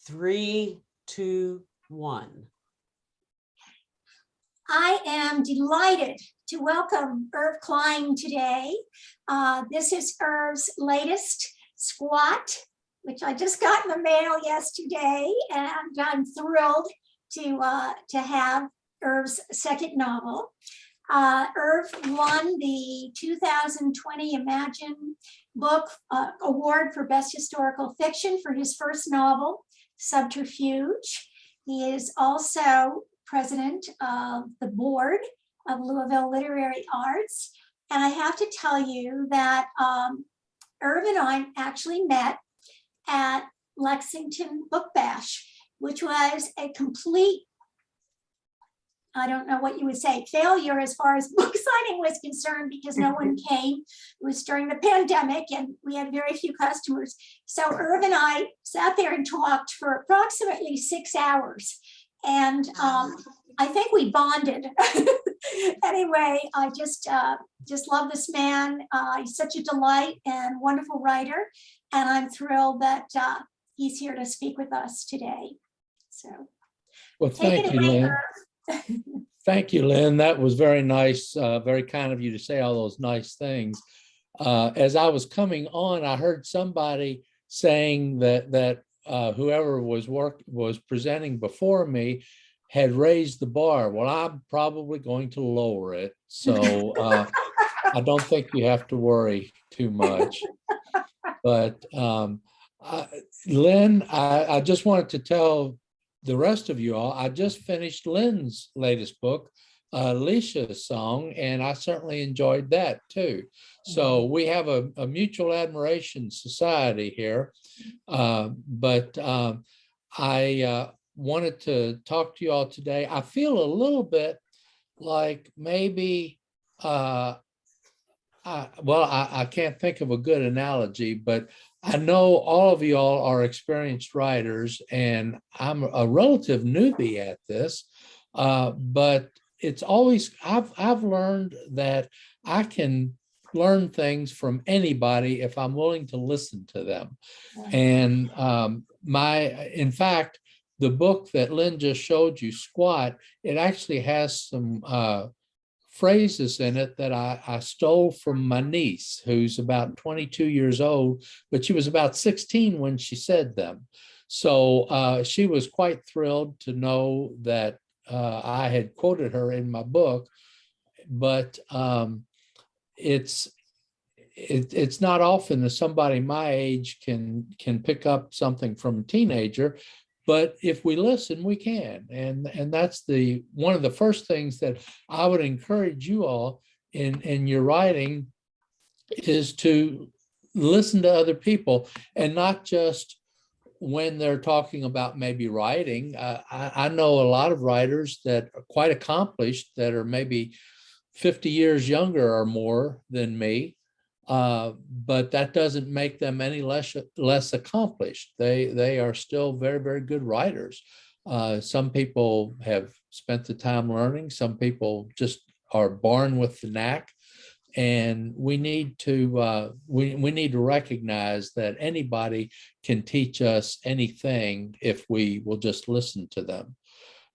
3, 2, 1. I am delighted to welcome Irv Klein today. This is Irv's latest squat, which I just got in the mail yesterday, and I'm thrilled to have Irv's second novel. Irv won the 2020 Imadjinn Award for Best Historical Fiction for his first novel, Subterfuge. He is also president of the board of Louisville Literary Arts. And I have to tell you that Irv and I actually met at Lexington Book Bash, which was a complete, I don't know what you would say, failure as far as book signing was concerned, because no one came. It was during the pandemic and we had very few customers. So Irv and I sat there and talked for approximately 6 hours. And I think we bonded. Anyway, I just love this man. He's such a delight and wonderful writer. And I'm thrilled that he's here to speak with us today. So, well, thank you, Lynn. Thank you, Lynn. That was very nice, very kind of you to say all those nice things. As I was coming on, I heard somebody saying that whoever was presenting before me had raised the bar. Well, I'm probably going to lower it, so I don't think you have to worry too much. But Lynn, I just wanted to tell the rest of you all, I just finished Lynn's latest book, Alicia's Song, and I certainly enjoyed that too. So we have a mutual admiration society here. But I wanted to talk to you all today. I feel a little bit like maybe, I can't think of a good analogy, but I know all of you all are experienced writers, and I'm a relative newbie at this, but it's always, I've learned that I can learn things from anybody if I'm willing to listen to them. And in fact, the book that Lynn just showed you, Squat, it actually has some phrases in it that I stole from my niece, who's about 22 years old, but she was about 16 when she said them. So she was quite thrilled to know that I had quoted her in my book, but it's not often that somebody my age can pick up something from a teenager. But if we listen, we can. And that's one of the first things that I would encourage you all in your writing is to listen to other people, and not just when they're talking about maybe writing. I know a lot of writers that are quite accomplished that are maybe 50 years younger or more than me. But that doesn't make them any less accomplished. They are still very, very good writers. Some people have spent the time learning. Some people just are born with the knack. And we need to we need to recognize that anybody can teach us anything if we will just listen to them.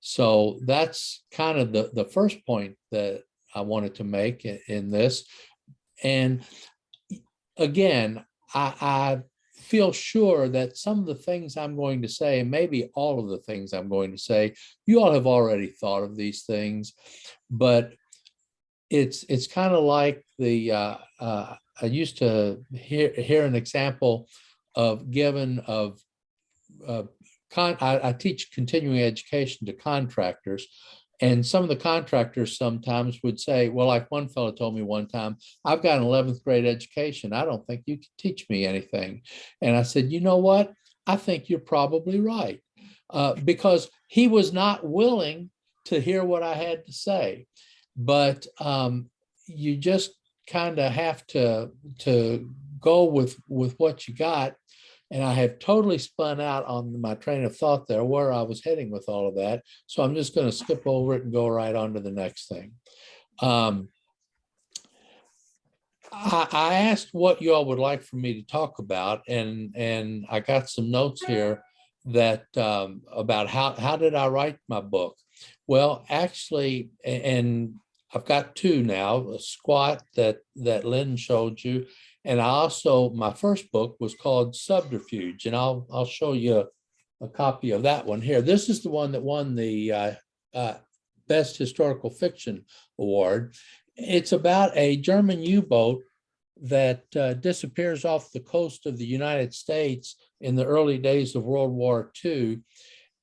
So that's kind of the first point that I wanted to make in this. And again, I feel sure that some of the things I'm going to say, and maybe all of the things I'm going to say, you all have already thought of these things, but it's kind of like I used to hear an example I teach continuing education to contractors. And some of the contractors sometimes would say, well, like one fellow told me one time, I've got an 11th grade education. I don't think you can teach me anything. And I said, you know what? I think you're probably right. Because he was not willing to hear what I had to say. But you just kind of have to go with what you got. And I have totally spun out on my train of thought there, where I was heading with all of that. So I'm just going to skip over it and go right on to the next thing. I asked what you all would like for me to talk about, and I got some notes here that about how did I write my book? Well, actually, and I've got two now, a Squat that Lynn showed you, and I also, my first book was called Subterfuge, and I'll show you a copy of that one here. This is the one that won the Best Historical Fiction Award. It's about a German U-boat that disappears off the coast of the United States in the early days of World War II.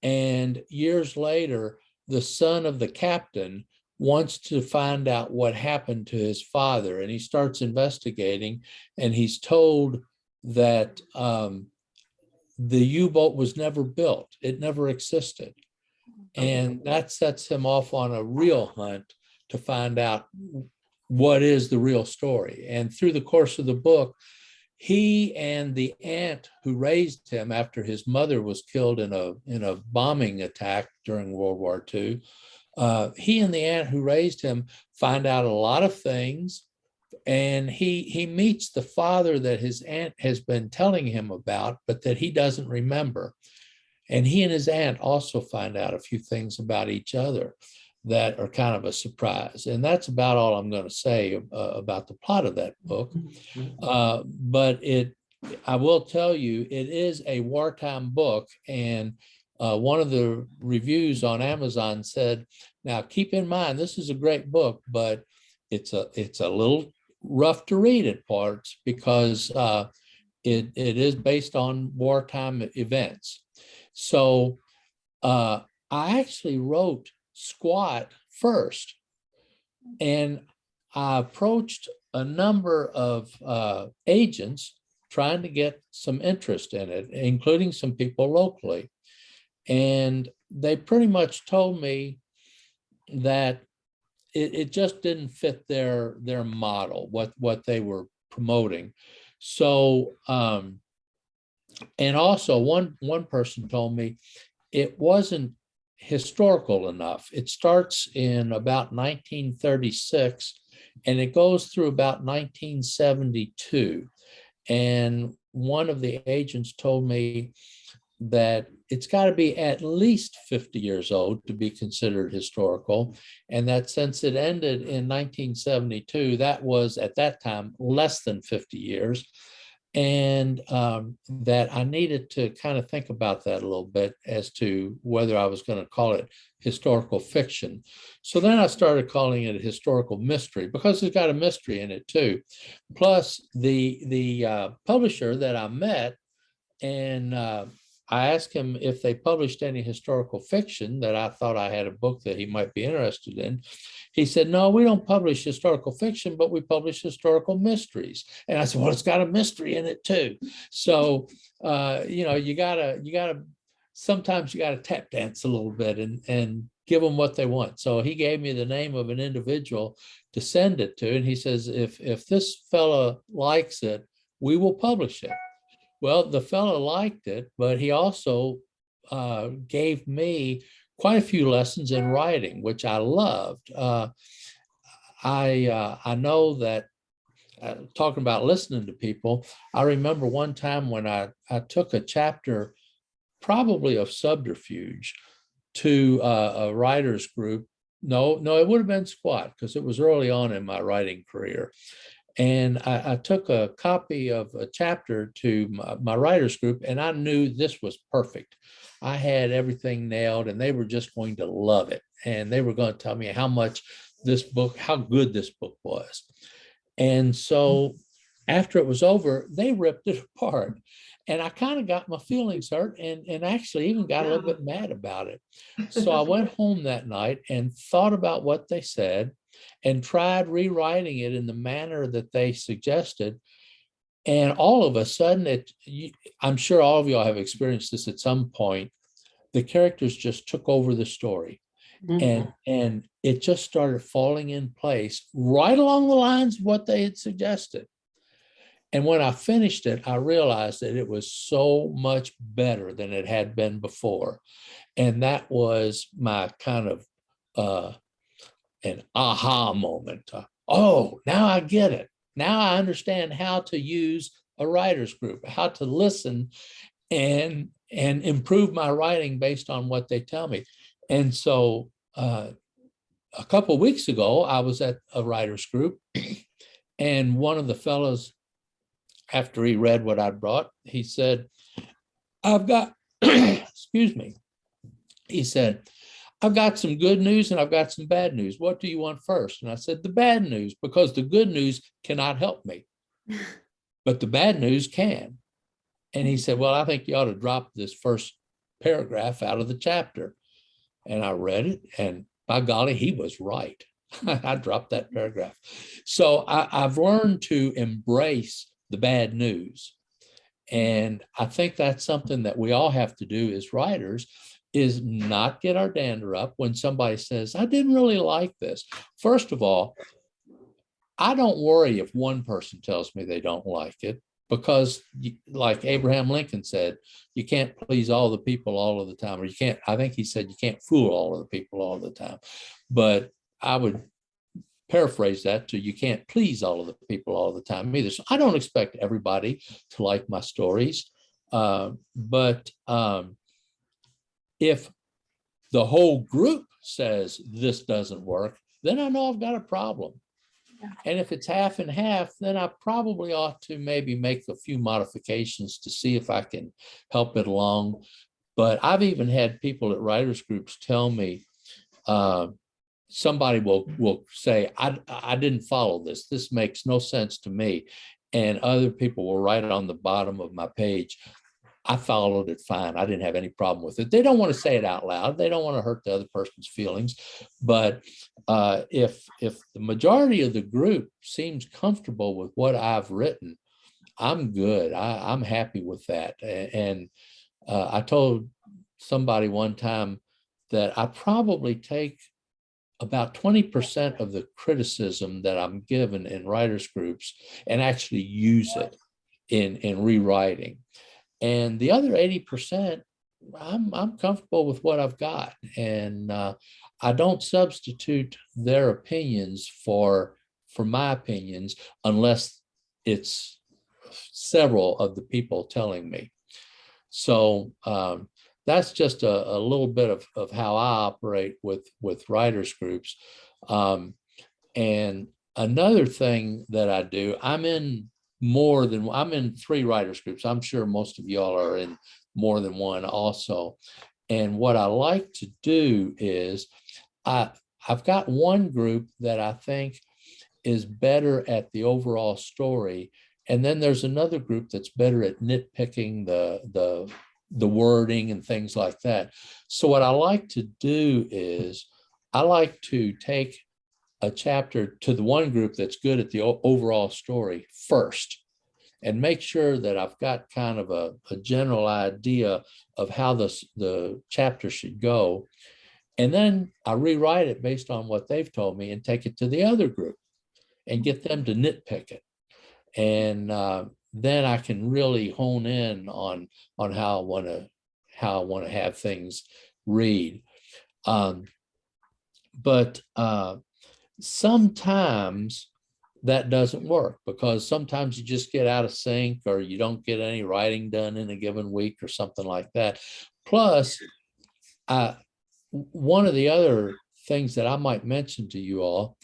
And years later, the son of the captain wants to find out what happened to his father. And he starts investigating, and he's told that the U-boat was never built. It never existed. And that sets him off on a real hunt to find out what is the real story. And through the course of the book, he and the aunt who raised him after his mother was killed in a bombing attack during World War II, he and the aunt who raised him find out a lot of things. And he meets the father that his aunt has been telling him about, but that he doesn't remember. And he and his aunt also find out a few things about each other that are kind of a surprise. And that's about all I'm going to say about the plot of that book. But I will tell you, it is a wartime book. And one of the reviews on Amazon said, now keep in mind, this is a great book, but it's a little rough to read at parts because it is based on wartime events. So I actually wrote Squat first, and I approached a number of agents trying to get some interest in it, including some people locally. And they pretty much told me that it just didn't fit their model, what they were promoting. So, and also one person told me it wasn't historical enough. It starts in about 1936 and it goes through about 1972. And one of the agents told me that it's got to be at least 50 years old to be considered historical. And that since it ended in 1972, that was at that time less than 50 years. And that I needed to kind of think about that a little bit as to whether I was going to call it historical fiction. So then I started calling it a historical mystery because it's got a mystery in it too. Plus the publisher that I met, and I asked him if they published any historical fiction, that I thought I had a book that he might be interested in. He said, no, we don't publish historical fiction, but we publish historical mysteries. And I said, well, it's got a mystery in it too. So, you gotta, sometimes you gotta tap dance a little bit and give them what they want. So he gave me the name of an individual to send it to. And he says, if this fella likes it, we will publish it. Well, the fellow liked it, but he also gave me quite a few lessons in writing, which I loved. I know that talking about listening to people, I remember one time when I took a chapter, probably of Subterfuge, to a writer's group. No, it would have been Squat because it was early on in my writing career. And I took a copy of a chapter to my writers group, and I knew this was perfect. I had everything nailed, and they were just going to love it. And they were going to tell me how good this book was. And so after it was over, they ripped it apart. And I kind of got my feelings hurt and actually even got a little bit mad about it. So I went home that night and thought about what they said and tried rewriting it in the manner that they suggested. And all of a sudden, I'm sure all of y'all have experienced this at some point, the characters just took over the story. Mm-hmm. And it just started falling in place right along the lines of what they had suggested. And when I finished it, I realized that it was so much better than it had been before. And that was my kind of an aha moment. Oh, now I get it. Now I understand how to use a writer's group, how to listen and and improve my writing based on what they tell me. And so a couple of weeks ago, I was at a writers group, and one of the fellows, after he read what I brought, he said, I've got, excuse me, he said, I've got some good news and I've got some bad news. What do you want first? And I said, the bad news, because the good news cannot help me, but the bad news can. And he said, well, I think you ought to drop this first paragraph out of the chapter. And I read it, and by golly, he was right. I dropped that paragraph. So I've learned to embrace the bad news. And I think that's something that we all have to do as writers, is not get our dander up when somebody says, I didn't really like this. First of all, I don't worry if one person tells me they don't like it, because like Abraham Lincoln said, you can't please all the people all of the time, or you can't, I think he said, you can't fool all of the people all the time. But I would paraphrase that to, you can't please all of the people all the time either. So I don't expect everybody to like my stories. But if the whole group says this doesn't work, then I know I've got a problem. And if it's half and half, then I probably ought to maybe make a few modifications to see if I can help it along. But I've even had people at writers groups tell me, somebody will say, I didn't follow this. This makes no sense to me. And other people will write it on the bottom of my page, I followed it fine. I didn't have any problem with it. They don't want to say it out loud. They don't want to hurt the other person's feelings. But if the majority of the group seems comfortable with what I've written, I'm good. I'm happy with that. And I told somebody one time that I probably take about 20% of the criticism that I'm given in writers groups and actually use it in rewriting. And the other 80%, I'm comfortable with what I've got. And I don't substitute their opinions for my opinions unless it's several of the people telling me. So that's just a little bit of how I operate with writers groups. And another thing that I do, I'm in 3 writers groups. I'm sure most of y'all are in more than one also. And what I like to do is I've got one group that I think is better at the overall story. And then there's another group that's better at nitpicking the wording and things like that. So what I like to do is I like to take a chapter to the one group that's good at the overall story first, and make sure that I've got kind of a general idea of how the chapter should go. And then I rewrite it based on what they've told me and take it to the other group and get them to nitpick it. And then I can really hone in on how I want to have things read. But sometimes that doesn't work, because sometimes you just get out of sync, or you don't get any writing done in a given week or something like that. Plus, one of the other things that I might mention to you all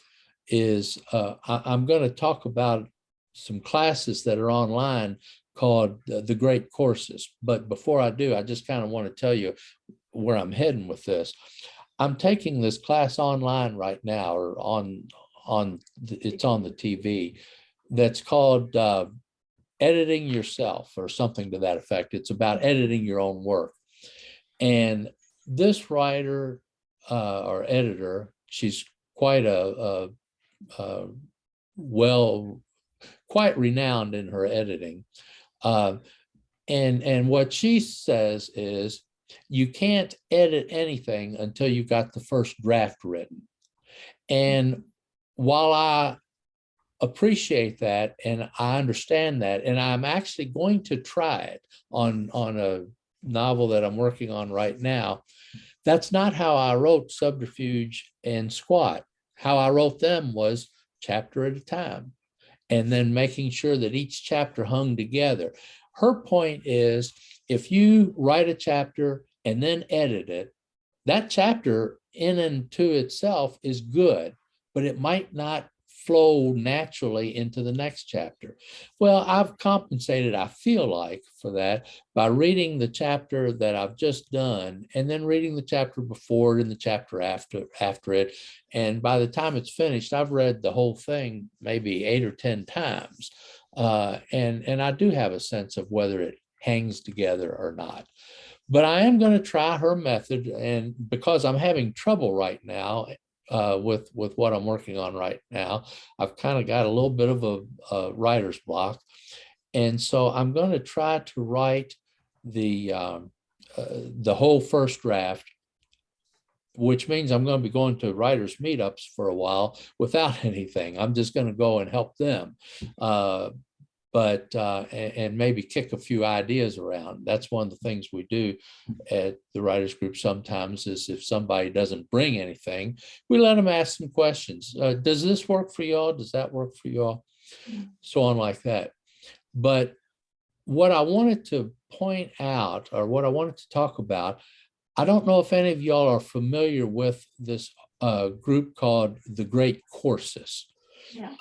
is I'm going to talk about some classes that are online called the Great Courses. But before I do, I just kind of want to tell you where I'm heading with this. I'm taking this class online right now, or it's on the TV, that's called Editing Yourself, or something to that effect. It's about editing your own work. And this writer or editor, she's quite quite renowned in her editing. And what she says is, you can't edit anything until you've got the first draft written. And while I appreciate that and I understand that, and I'm actually going to try it on a novel that I'm working on right now, that's not how I wrote Subterfuge and Squat. How I wrote them was chapter at a time, and then making sure that each chapter hung together. Her point is, if you write a chapter and then edit it, that chapter in and to itself is good, but it might not flow naturally into the next chapter. Well, I've compensated, I feel like, for that by reading the chapter that I've just done and then reading the chapter before it and the chapter after it. And by the time it's finished, I've read the whole thing maybe 8 or 10 times. And I do have a sense of whether it hangs together or not. But I am going to try her method, and because I'm having trouble right now with what I'm working on right now, I've kind of got a little bit of a writer's block, and so I'm going to try to write the whole first draft, which means I'm going to be going to writers' meetups for a while without anything. I'm just going to go and help them. And maybe kick a few ideas around. That's one of the things we do at the writers group sometimes, is if somebody doesn't bring anything, we let them ask some questions. Does this work for y'all? Does that work for y'all? So on like that. But what I wanted to point out, or what I wanted to talk about, I don't know if any of y'all are familiar with this group called the Great Courses. Yeah.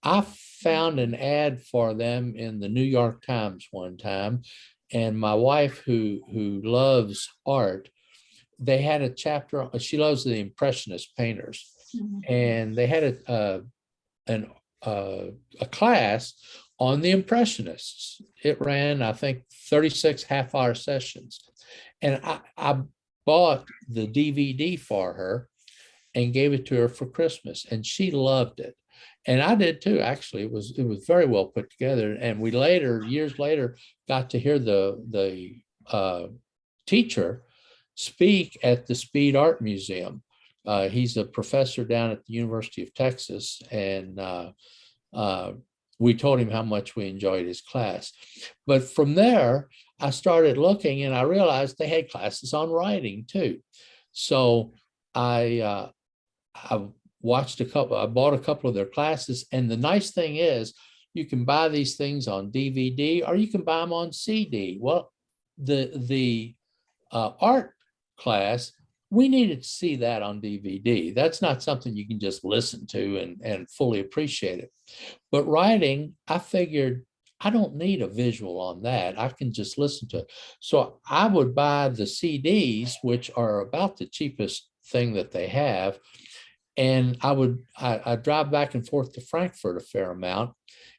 I found an ad for them in the New York Times one time, and my wife, who loves art, they had a chapter. She loves the Impressionist painters, and they had a class on the Impressionists. It ran, I think, 36 half-hour sessions, and I bought the DVD for her and gave it to her for Christmas, and she loved it. And I did too, actually. It was very well put together. And we later, years later, got to hear the teacher speak at the Speed Art Museum. He's a professor down at the University of Texas. And we told him how much we enjoyed his class. But from there, I started looking, and I realized they had classes on writing too. So I bought a couple of their classes, and the nice thing is you can buy these things on DVD or you can buy them on CD. Well, the art class, we needed to see that on DVD. That's not something you can just listen to and fully appreciate it. But writing, I figured I don't need a visual on that. I can just listen to it. So I would buy the CDs, which are about the cheapest thing that they have. And I drive back and forth to Frankfurt a fair amount,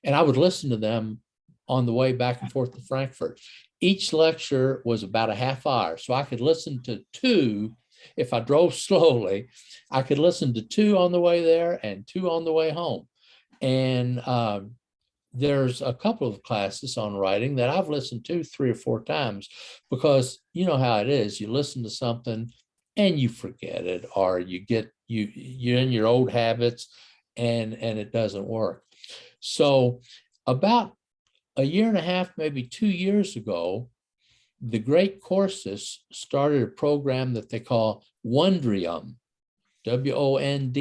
and I would listen to them on the way back and forth to Frankfurt. Each lecture was about a half hour, so I could listen to 2. If I drove slowly, I could listen to 2 on the way there and 2 on the way home. And there's a couple of classes on writing that I've listened to 3 or 4 times, because you know how it is. You listen to something and you forget it, or you're in your old habits, and it doesn't work. So about a year and a half, maybe 2 years ago, the Great Courses started a program that they call Wondrium, WONDRIUM.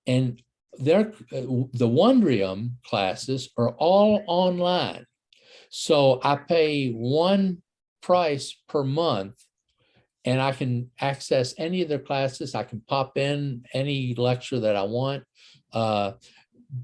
And the Wondrium classes are all online. So I pay one price per month, and I can access any of their classes. I can pop in any lecture that I want, and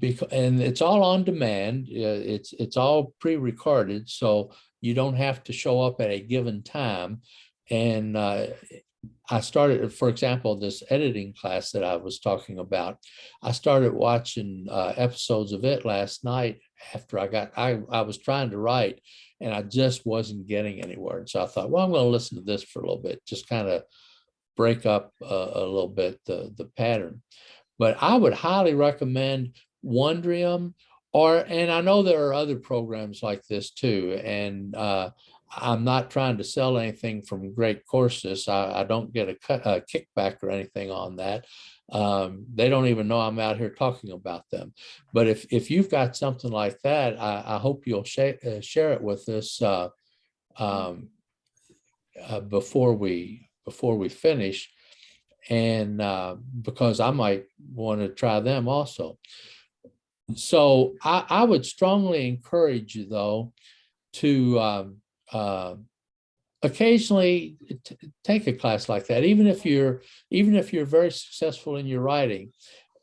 it's all on demand. It's all pre-recorded, so you don't have to show up at a given time. And I started, for example, this editing class that I was talking about. I started watching episodes of it last night after I was trying to write, and I just wasn't getting anywhere. And so I thought, well, I'm going to listen to this for a little bit, just kind of break up a little bit the pattern. But I would highly recommend Wondrium, and I know there are other programs like this too. And I'm not trying to sell anything from Great Courses. I don't get a kickback or anything on that. They don't even know I'm out here talking about them. But if you've got something like that, I hope you'll share it with us before we finish, and because I might want to try them also. So I would strongly encourage you, though, to occasionally take a class like that, even if you're very successful in your writing.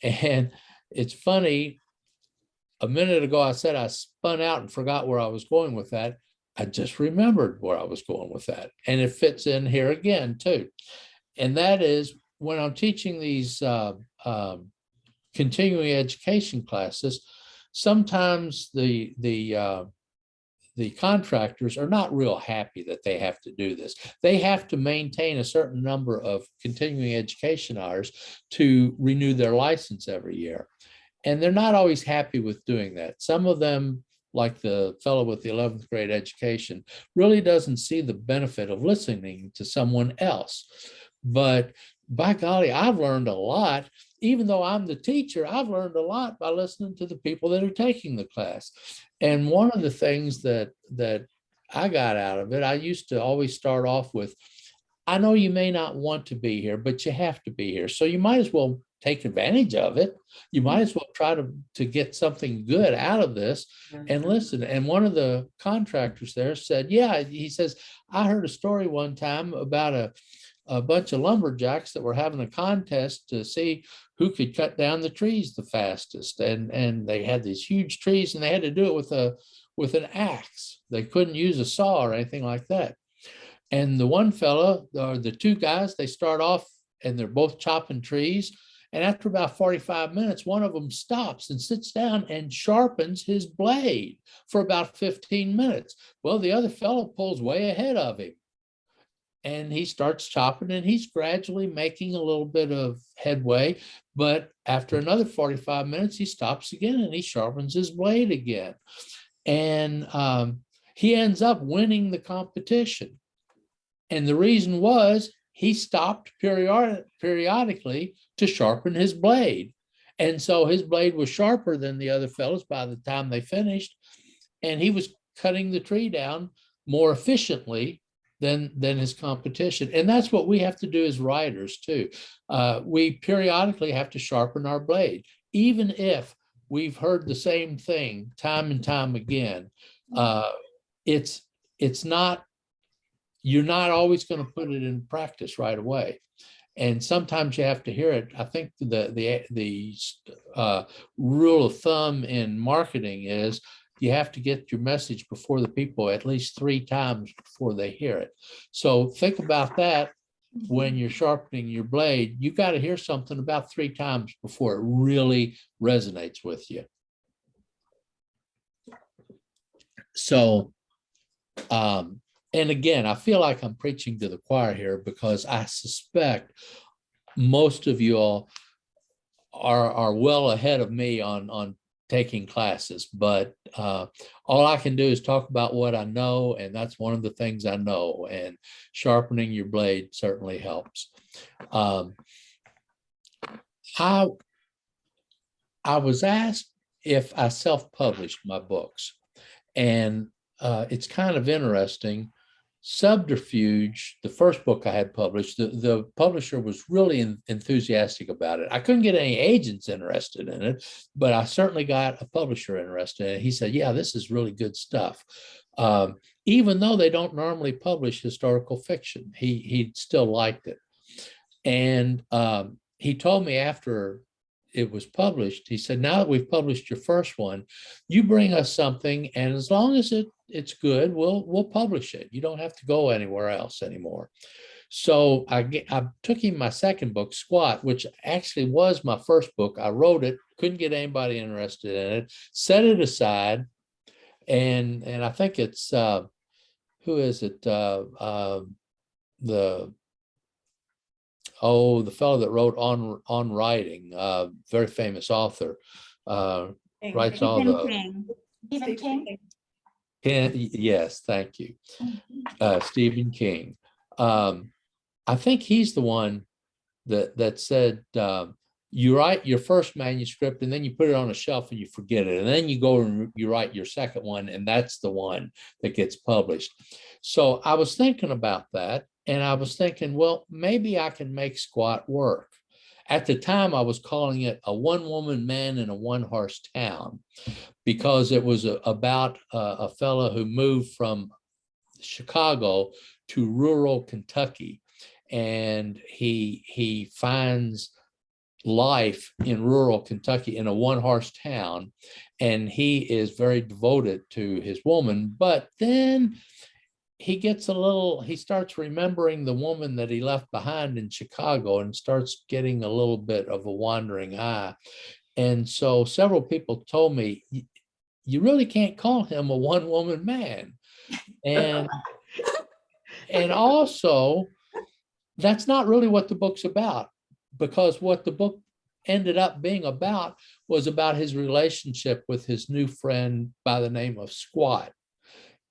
And it's funny, a minute ago I said I spun out and forgot where I was going with that. I just remembered where I was going with that, and it fits in here again too. And that is, when I'm teaching these continuing education classes, sometimes the contractors are not real happy that they have to do this. They have to maintain a certain number of continuing education hours to renew their license every year. And they're not always happy with doing that. Some of them, like the fellow with the 11th grade education, really doesn't see the benefit of listening to someone else. But by golly, I've learned a lot. Even though I'm the teacher, I've learned a lot by listening to the people that are taking the class. And one of the things that I got out of it, I used to always start off with, I know you may not want to be here, but you have to be here. So you might as well take advantage of it. You might as well try to get something good out of this and listen. And one of the contractors there said, yeah, he says, I heard a story one time about a bunch of lumberjacks that were having a contest to see who could cut down the trees the fastest. And they had these huge trees and they had to do it with an axe. They couldn't use a saw or anything like that. And the one fella, or the two guys, they start off and they're both chopping trees. And after about 45 minutes, one of them stops and sits down and sharpens his blade for about 15 minutes. Well, the other fellow pulls way ahead of him. And he starts chopping and he's gradually making a little bit of headway. But after another 45 minutes, he stops again and he sharpens his blade again. And he ends up winning the competition. And the reason was he stopped periodically to sharpen his blade. And so his blade was sharper than the other fellows by the time they finished. And he was cutting the tree down more efficiently than his competition. And that's what we have to do as writers too. We periodically have to sharpen our blade, even if we've heard the same thing time and time again. It's not, you're not always going to put it in practice right away. And sometimes you have to hear it. I think the rule of thumb in marketing is you have to get your message before the people at least 3 times before they hear it. So think about that when you're sharpening your blade. You got to hear something about 3 times before it really resonates with you. So, and again, I feel like I'm preaching to the choir here because I suspect most of you all are well ahead of me on taking classes, but all I can do is talk about what I know, and that's one of the things I know, and sharpening your blade certainly helps. I was asked if I self-published my books, and it's kind of interesting. Subterfuge, the first book I had published, the publisher was really enthusiastic about it. I couldn't get any agents interested in it, but I certainly got a publisher interested in it. He said, yeah, this is really good stuff. Even though they don't normally publish historical fiction, he still liked it. And he told me after it was published, he said, now that we've published your first one, you bring us something, and as long as it's good, we'll publish it. You don't have to go anywhere else anymore. So I took him my second book, Squat, which actually was my first book. I wrote it, couldn't get anybody interested in it, set it aside, and I think it's who is it? The fellow that wrote on writing, very famous author, writes all the. Stephen King. Yes, thank you. Stephen King. I think he's the one that said, you write your first manuscript and then you put it on a shelf and you forget it. And then you go and you write your second one, and that's the one that gets published. So I was thinking about that, and I was thinking, well, maybe I can make Squat work. At the time, I was calling it A One-Woman Man in a One-Horse Town, because it was about a fellow who moved from Chicago to rural Kentucky, and he finds life in rural Kentucky in a one-horse town, and he is very devoted to his woman. But then he starts remembering the woman that he left behind in Chicago, and starts getting a little bit of a wandering eye. And so several people told me, you really can't call him a one-woman man. And also, that's not really what the book's about, because what the book ended up being about was about his relationship with his new friend by the name of Squat.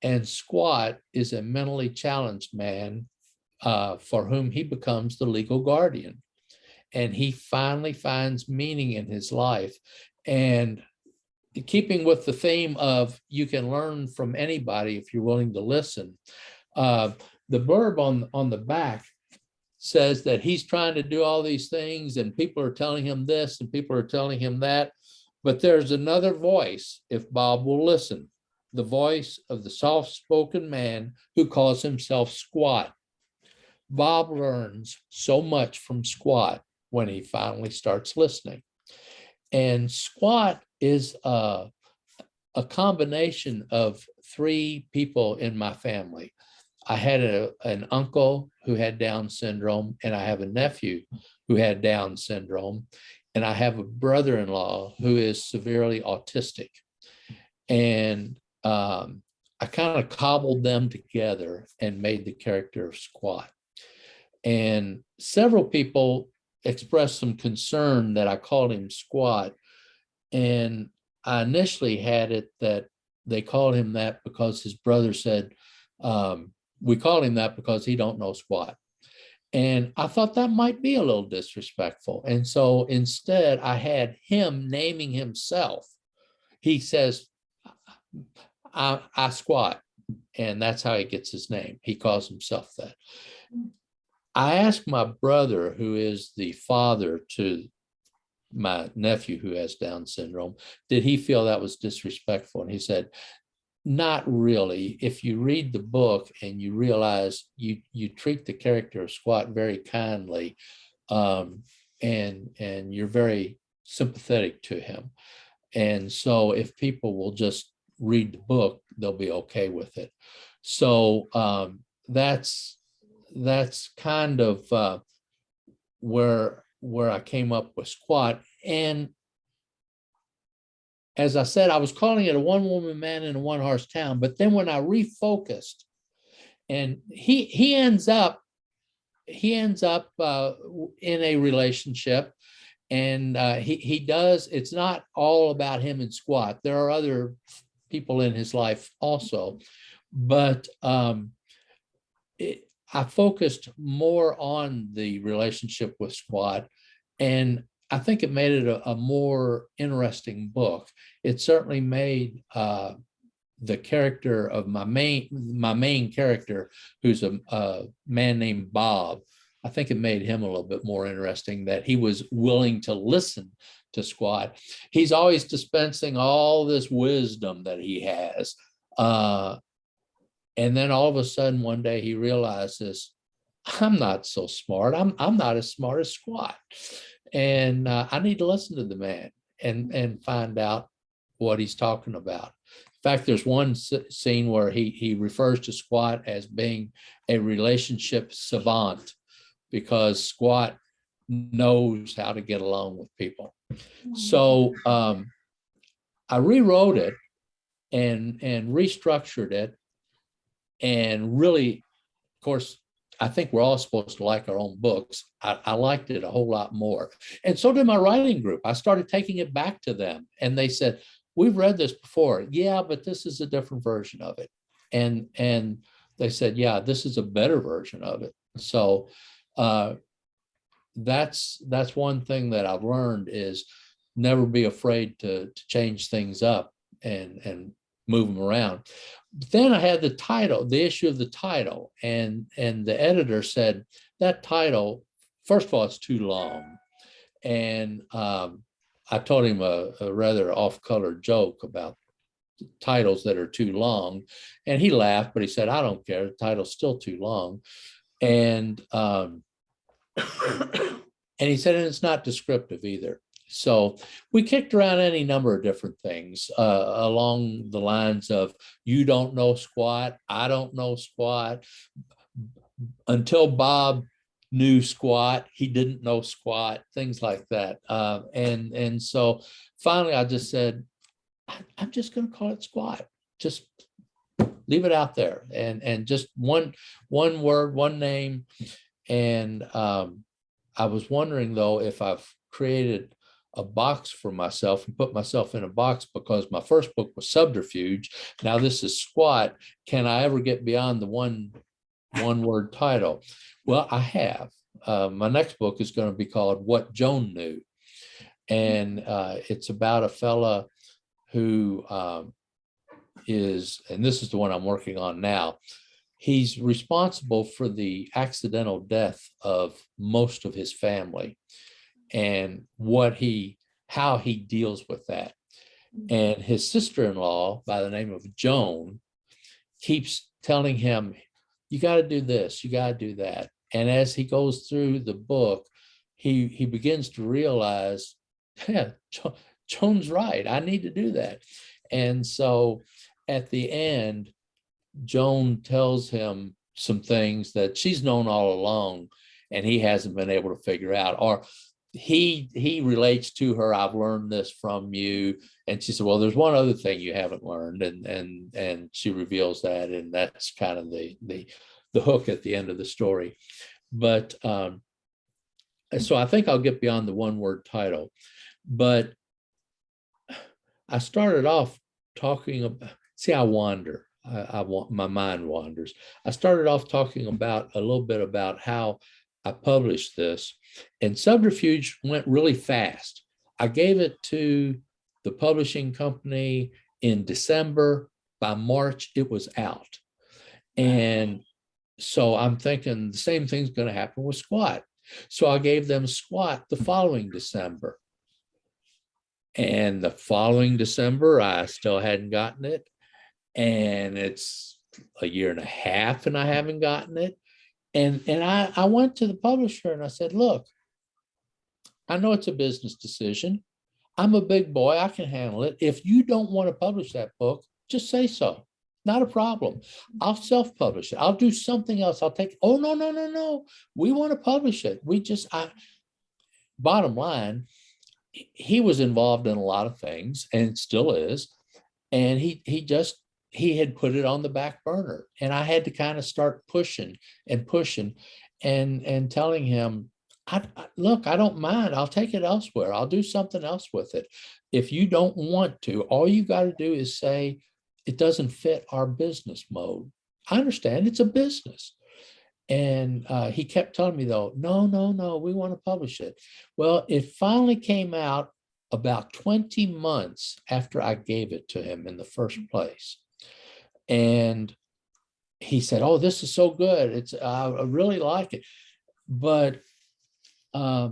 And Squat is a mentally challenged man for whom he becomes the legal guardian. And he finally finds meaning in his life. And keeping with the theme of you can learn from anybody if you're willing to listen, the blurb on the back says that he's trying to do all these things, and people are telling him this and people are telling him that, but there's another voice if Bob will listen, the voice of the soft-spoken man who calls himself Squat. Bob learns so much from Squat when he finally starts listening. And Squat is a combination of three people in my family. I had an uncle who had Down syndrome, and I have a nephew who had Down syndrome, and I have a brother-in-law who is severely autistic. And I kind of cobbled them together and made the character of Squat. And several people expressed some concern that I called him Squat. And I initially had it that they called him that because his brother said, we call him that because he don't know squat. And I thought that might be a little disrespectful. And so instead I had him naming himself. He says, I squat. And that's how he gets his name. He calls himself that. I asked my brother, who is the father to my nephew who has Down syndrome, did he feel that was disrespectful? And he said, not really. If you read the book and you realize you treat the character of Squat very kindly, and you're very sympathetic to him. And so if people will just read the book, they'll be okay with it. So that's kind of where I came up with Squat. And as I said, I was calling it A One-Woman Man in a One-Horse Town, but then when I refocused, and he ends up in a relationship, and he does. It's not all about him and Squat. There are other people in his life also, but I focused more on the relationship with Squat, and I think it made it a more interesting book. It certainly made the character of my main character, who's a man named Bob, I think it made him a little bit more interesting, that he was willing to listen to Squat. He's always dispensing all this wisdom that he has. And then all of a sudden one day he realizes, I'm not so smart. I'm not as smart as Squat. And I need to listen to the man and find out what he's talking about. In fact, there's one scene where he refers to Squat as being a relationship savant, because Squat knows how to get along with people. So I rewrote it and restructured it, and really, of course, I think we're all supposed to like our own books. I liked it a whole lot more. And so did my writing group. I started taking it back to them, and they said, we've read this before. Yeah, but this is a different version of it. And they said, yeah, this is a better version of it. So that's one thing that I've learned, is never be afraid to change things up and move them around. But then I had the issue of the title, and the editor said, that title, first of all, it's too long. And I told him a rather off-color joke about titles that are too long, and he laughed, but he said, I don't care, the title's still too long. And and he said, and it's not descriptive either. So we kicked around any number of different things along the lines of, you don't know squat, I don't know squat. Until Bob knew squat, he didn't know squat, things like that. And so finally I just said, I'm just going to call it squat. Just leave it out there, and just one word, one name. And I was wondering though, if I've created a box for myself and put myself in a box, because my first book was Subterfuge. Now this is Squat. Can I ever get beyond the one word title? Well, I have. My next book is going to be called What Joan Knew. And it's about a fella who is, and this is the one I'm working on now, he's responsible for the accidental death of most of his family, and how he deals with that. And his sister-in-law by the name of Joan keeps telling him, you got to do this, you got to do that. And as he goes through the book, he begins to realize, yeah, Joan's right, I need to do that. And so at the end, Joan tells him some things that she's known all along and he hasn't been able to figure out, or he relates to her, I've learned this from you. And she said, well, there's one other thing you haven't learned. And she reveals that, and that's kind of the hook at the end of the story. But so I think I'll get beyond the one word title. But I started off talking about, see, I wander. My mind wanders. I started off talking about a little bit about how I published this, and Subterfuge went really fast. I gave it to the publishing company in December. By March, it was out. And so I'm thinking the same thing's going to happen with Squat. So I gave them Squat the following December. And the following December, I still hadn't gotten it. And it's a year and a half and I haven't gotten it. And I went to the publisher and I said, look, I know it's a business decision. I'm a big boy, I can handle it. If you don't want to publish that book, just say so. Not a problem. I'll self-publish it. I'll do something else. I'll take, oh, no. We want to publish it. Bottom line, he was involved in a lot of things and still is. And he had put it on the back burner, and I had to kind of start pushing and telling him, look, I don't mind. I'll take it elsewhere. I'll do something else with it. If you don't want to, all you got to do is say, it doesn't fit our business mode. I understand it's a business. And he kept telling me though, no, we want to publish it. Well, it finally came out about 20 months after I gave it to him in the first place. And he said, oh, this is so good. I really like it. But I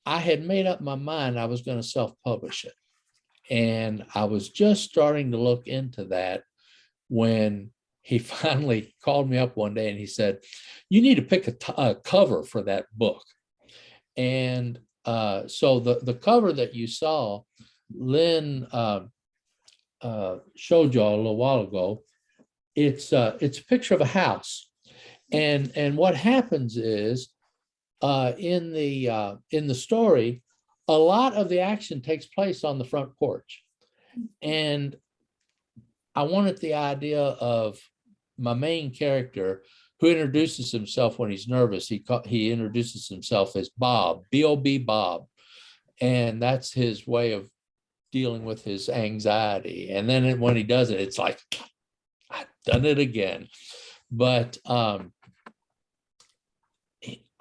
had made up my mind I was going to self-publish it. And I was just starting to look into that when he finally called me up one day and he said, you need to pick a cover for that book. And so the cover that you saw, Lynn showed you all a little while ago, it's a picture of a house. And what happens is in the story, a lot of the action takes place on the front porch. And I wanted the idea of my main character, who introduces himself when he's nervous. He introduces himself as Bob, B-O-B Bob. And that's his way of dealing with his anxiety. And then when he does it, it's like, I've done it again. But I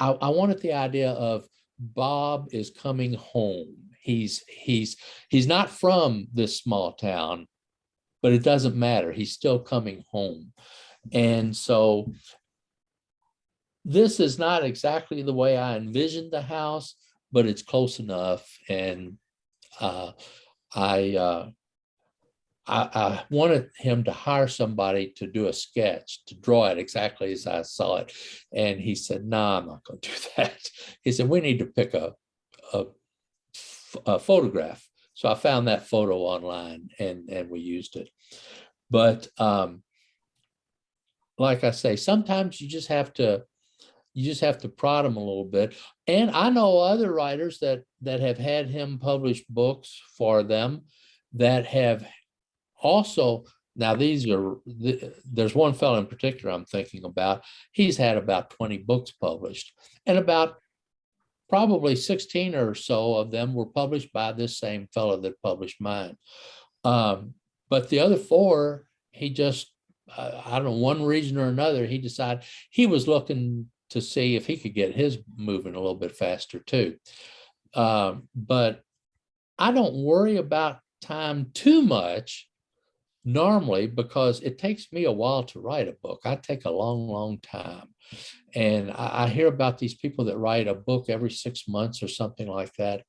wanted the idea of Bob is coming home. He's not from this small town, but it doesn't matter. He's still coming home. And so this is not exactly the way I envisioned the house, but it's close enough. And I wanted him to hire somebody to do a sketch, to draw it exactly as I saw it. And he said, "No, I'm not going to do that." He said, "We need to pick a photograph." So I found that photo online and we used it. But like I say, sometimes you just have to prod him a little bit. And I know other writers that have had him publish books for them that have also, now there's one fellow in particular I'm thinking about. He's had about 20 books published, and about probably 16 or so of them were published by this same fellow that published mine. But the other 4, he just, I don't know, one reason or another, he decided he was looking to see if he could get his moving a little bit faster too. But I don't worry about time too much normally, because it takes me a while to write a book. I take a long, long time. And I hear about these people that write a book every 6 months or something like that.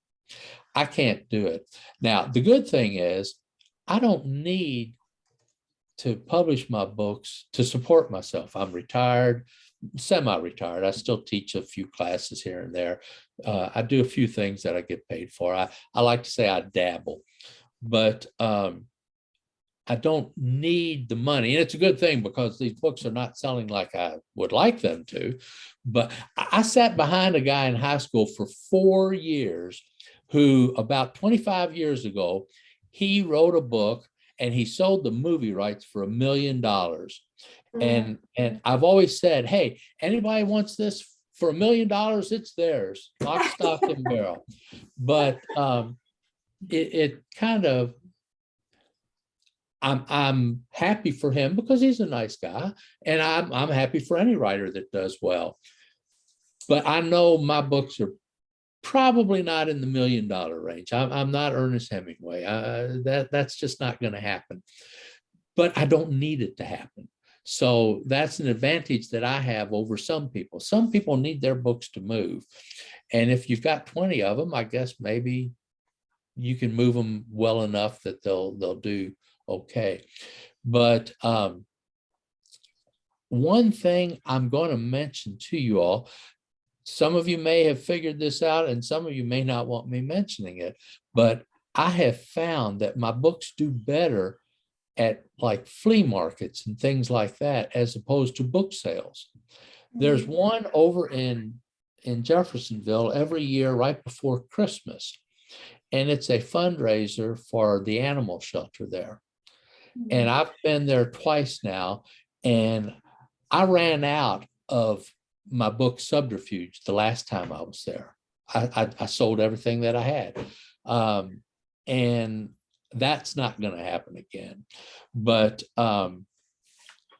I can't do it. Now, the good thing is I don't need to publish my books to support myself. I'm retired, semi-retired. I still teach a few classes here and there. I do a few things that I get paid for. I like to say I dabble, but I don't need the money. And it's a good thing, because these books are not selling like I would like them to. But I sat behind a guy in high school for 4 years who, about 25 years ago, he wrote a book and he sold the movie rights for $1 million. And I've always said, hey, anybody wants this for $1 million, it's theirs, lock, stock, and barrel. But it kind of, I'm happy for him because he's a nice guy, and I'm happy for any writer that does well. But I know my books are probably not in the $1 million range. I'm not Ernest Hemingway. That's just not going to happen. But I don't need it to happen. So that's an advantage that I have over some people. Some people need their books to move, and if you've got 20 of them, I guess maybe you can move them well enough that they'll do okay. But one thing I'm going to mention to you all, some of you may have figured this out and some of you may not want me mentioning it, but I have found that my books do better at like flea markets and things like that, as opposed to book sales. There's one over in Jeffersonville every year right before Christmas, and it's a fundraiser for the animal shelter there. And I've been there twice now, and I ran out of my book Subterfuge the last time I was there. I sold everything that I had. And that's not going to happen again. But I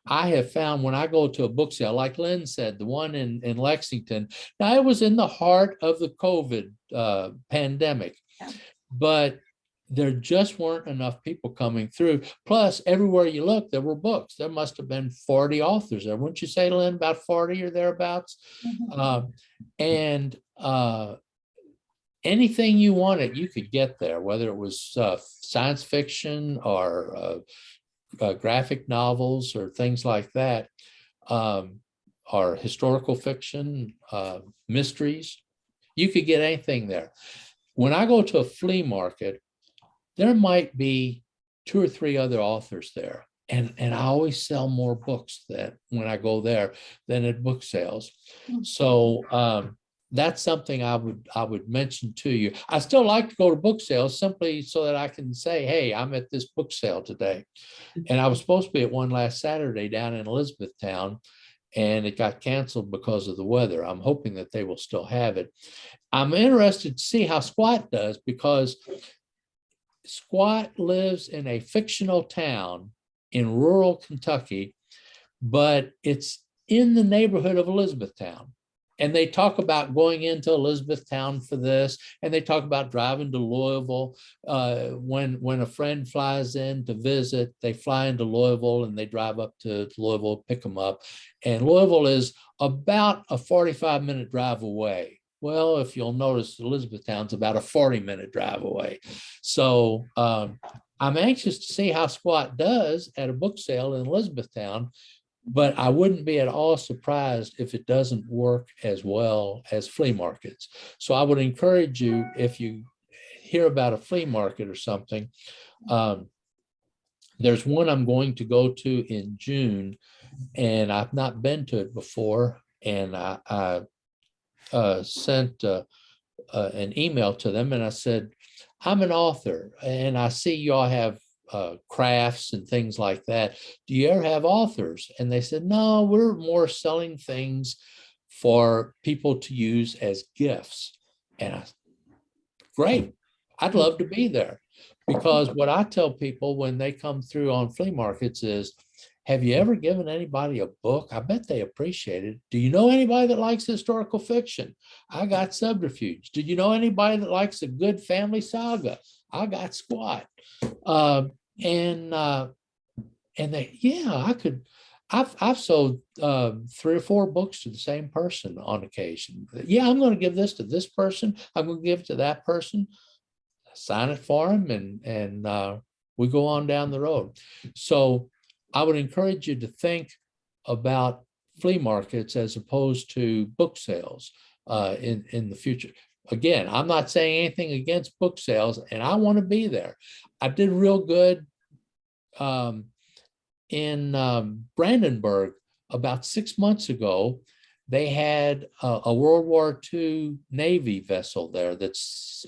have found when I go to a book sale, like Lynn said, the one in Lexington, now it was in the heart of the COVID pandemic, but there just weren't enough people coming through. Plus, everywhere you look, there were books. There must have been 40 authors there. Wouldn't you say, Lynn, about 40 or thereabouts? And anything you wanted, you could get there, whether it was science fiction or graphic novels or things like that, or historical fiction, mysteries. You could get anything there. When I go to a flea market, there might be 2 or 3 other authors there. And I always sell more books that when I go there than at book sales. So that's something I would mention to you. I still like to go to book sales simply so that I can say, hey, I'm at this book sale today. And I was supposed to be at one last Saturday down in Elizabethtown, and it got canceled because of the weather. I'm hoping that they will still have it. I'm interested to see how Squat does, because Squat lives in a fictional town in rural Kentucky, but it's in the neighborhood of Elizabethtown. And they talk about going into Elizabethtown for this, and they talk about driving to Louisville. When a friend flies in to visit, they fly into Louisville and they drive up to Louisville, pick them up. And Louisville is about a 45-minute drive away Well, if you'll notice, Elizabethtown's about a 40-minute drive away. So I'm anxious to see how Squat does at a book sale in Elizabethtown, but I wouldn't be at all surprised if it doesn't work as well as flea markets. So I would encourage you, if you hear about a flea market or something, there's one I'm going to go to in June, and I've not been to it before. And I sent an email to them, and I said, I'm an author, and I see y'all have crafts and things like that. Do you ever have authors? And they said, no, we're more selling things for people to use as gifts. And I, great, I'd love to be there. Because what I tell people when they come through on flea markets is, have you ever given anybody a book? I bet they appreciate it. Do you know anybody that likes historical fiction? I got Subterfuge. Do you know anybody that likes a good family saga? I got Squat. And they, yeah, I could. I've sold 3 or 4 books to the same person on occasion. Yeah, I'm going to give this to this person. I'm going to give it to that person. Sign it for them, and we go on down the road. So I would encourage you to think about flea markets as opposed to book sales in the future. Again, I'm not saying anything against book sales, and I want to be there. I did real good in Brandenburg about 6 months ago. They had a World War II Navy vessel there that's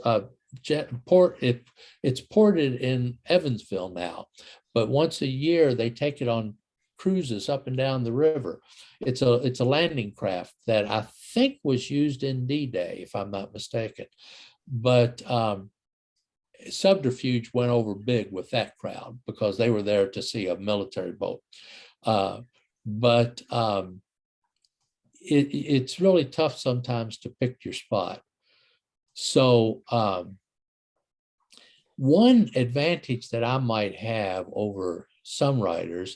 it's ported in Evansville now, but once a year they take it on cruises up and down the river. It's a landing craft that I think was used in D-Day, if I'm not mistaken. But Subterfuge went over big with that crowd because they were there to see a military boat. But it's really tough sometimes to pick your spot. So one advantage that I might have over some writers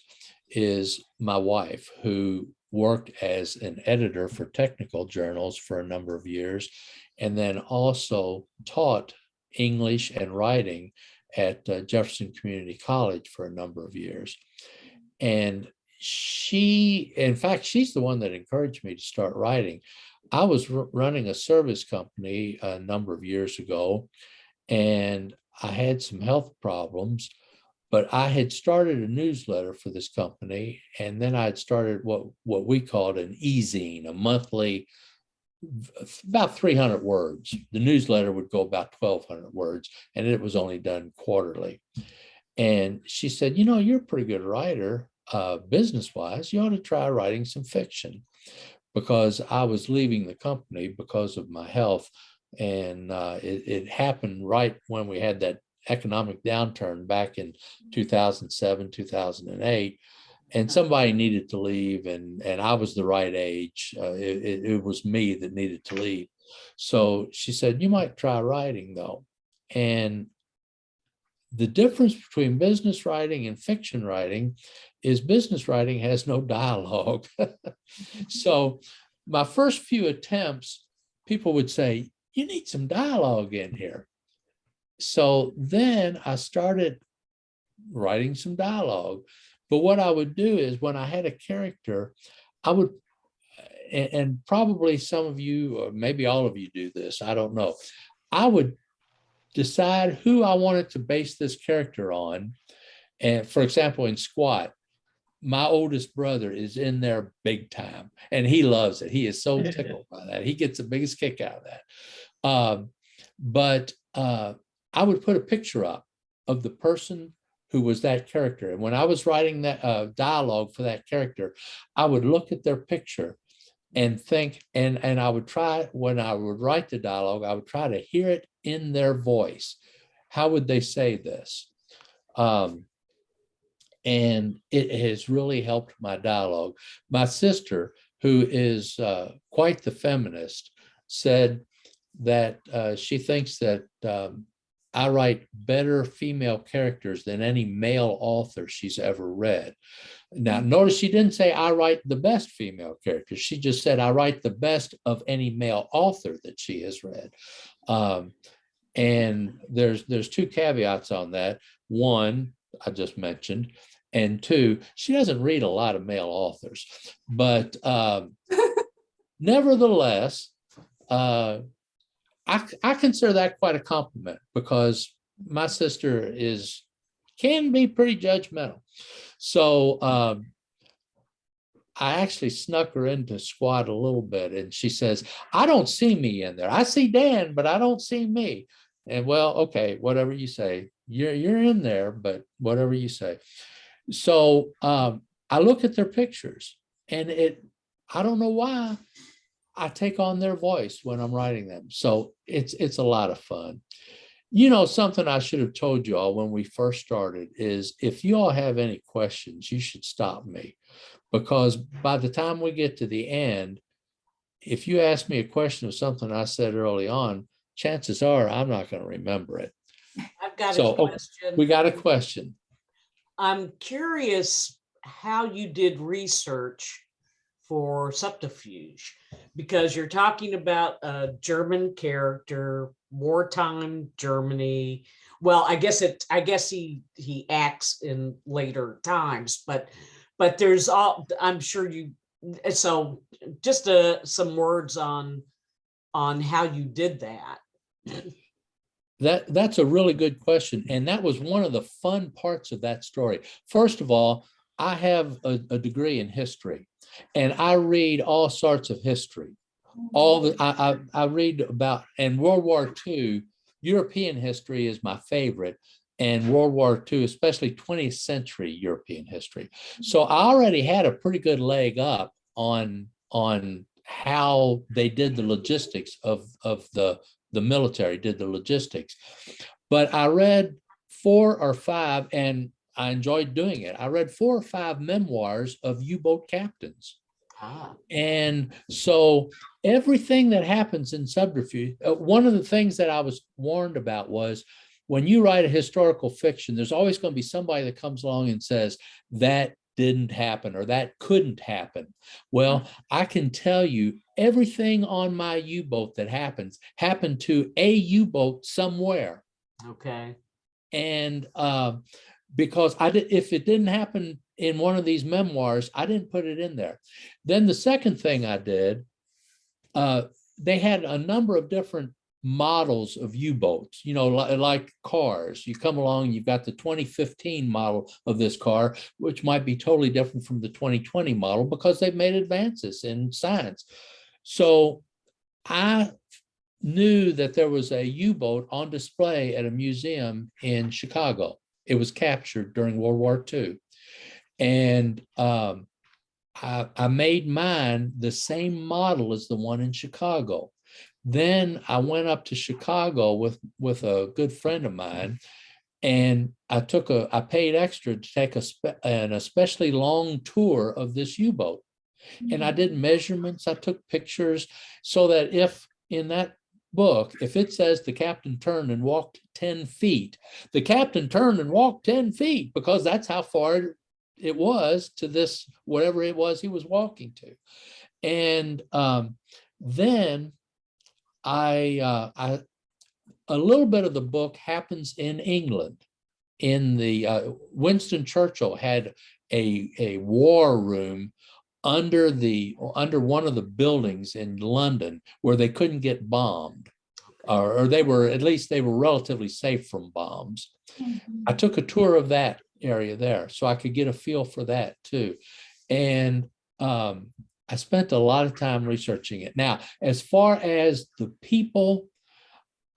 is my wife, who worked as an editor for technical journals for a number of years, and then also taught English and writing at Jefferson Community College for a number of years. And in fact, she's the one that encouraged me to start writing. I was running a service company a number of years ago, and I had some health problems, but I had started a newsletter for this company, and then I had started what we called an e-zine, a monthly, about 300 words. The newsletter would go about 1,200 words, and it was only done quarterly. And she said, you know, you're a pretty good writer, business-wise. You ought to try writing some fiction, because I was leaving the company because of my health. And it happened right when we had that economic downturn back in 2007, 2008. And somebody needed to leave, and I was the right age. It was me that needed to leave. So she said, you might try writing, though. And the difference between business writing and fiction writing is business writing has no dialogue. So my first few attempts, people would say, you need some dialogue in here. So then I started writing some dialogue. But what I would do is, when I had a character, I would, and probably some of you, or maybe all of you do this, I don't know. I would decide who I wanted to base this character on. And for example, in Squat, my oldest brother is in there big time, and he loves it. He is so tickled by that. He gets the biggest kick out of that. But I would put a picture up of the person who was that character. And when I was writing that dialogue for that character, I would look at their picture and think, and I would try, when I would write the dialogue, I would try to hear it in their voice. How would they say this? And it has really helped my dialogue. My sister, who is quite the feminist, said that she thinks that I write better female characters than any male author she's ever read. Now, notice she didn't say I write the best female characters. She just said I write the best of any male author that she has read. And there's two caveats on that. One, I just mentioned, and two, she doesn't read a lot of male authors. But nevertheless, I consider that quite a compliment, because my sister can be pretty judgmental. So I actually snuck her into Squad a little bit, and she says, I don't see me in there. I see Dan, but I don't see me. And well, okay, whatever you say, you're in there, but whatever you say. So I look at their pictures, and I don't know why I take on their voice when I'm writing them. So it's a lot of fun. You know, something I should have told you all when we first started is, if you all have any questions, you should stop me, because by the time we get to the end, if you ask me a question of something I said early on, chances are I'm not going to remember it. I've got So a question. we got a question. I'm curious how you did research for Subterfuge, because you're talking about a German character, wartime Germany. Well, I guess he acts in later times, but there's I'm sure you. So just some words on how you did that. That's a really good question. And that was one of the fun parts of that story. First of all, I have a degree in history, and I read all sorts of history. I read about, and World War II, European history is my favorite, and World War II, especially 20th century European history. So I already had a pretty good leg up on how they did the logistics of the military, did the logistics. But I read 4 or 5, and I enjoyed doing it. I read 4 or 5 memoirs of U-boat captains. And so everything that happens in Subterfuge, one of the things that I was warned about was, when you write a historical fiction, there's always going to be somebody that comes along and says that didn't happen or that couldn't happen. Well, I can tell you everything on my U-boat that happened to a U-boat somewhere. Okay. And because if it didn't happen in one of these memoirs, I didn't put it in there. Then the second thing I did, they had a number of different models of U-boats, you know, like cars. You come along, you've got the 2015 model of this car, which might be totally different from the 2020 model because they've made advances in science. So I knew that there was a U-boat on display at a museum in Chicago. It was captured during World War II. And I made mine the same model as the one in Chicago. Then I went up to Chicago with a good friend of mine, and I paid extra to take an especially long tour of this U-boat. And I did measurements, I took pictures, so that if in that book, if it says the captain turned and walked 10 feet, the captain turned and walked 10 feet, because that's how far it was to this, whatever it was he was walking to. And then a little bit of the book happens in England. In the Winston Churchill had a war room under one of the buildings in London where they couldn't get bombed, or they were relatively safe from bombs. I took a tour of that area there so I could get a feel for that too. And I spent a lot of time researching it. Now, as far as the people,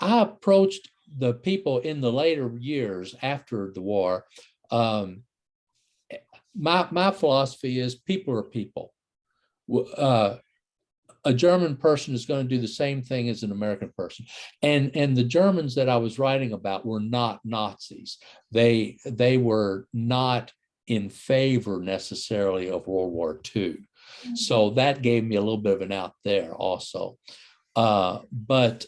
I approached the people in the later years after the war. My philosophy is people are people. A German person is going to do the same thing as an American person. And the Germans that I was writing about were not Nazis. They were not in favor necessarily of World War II. So that gave me a little bit of an out there also. But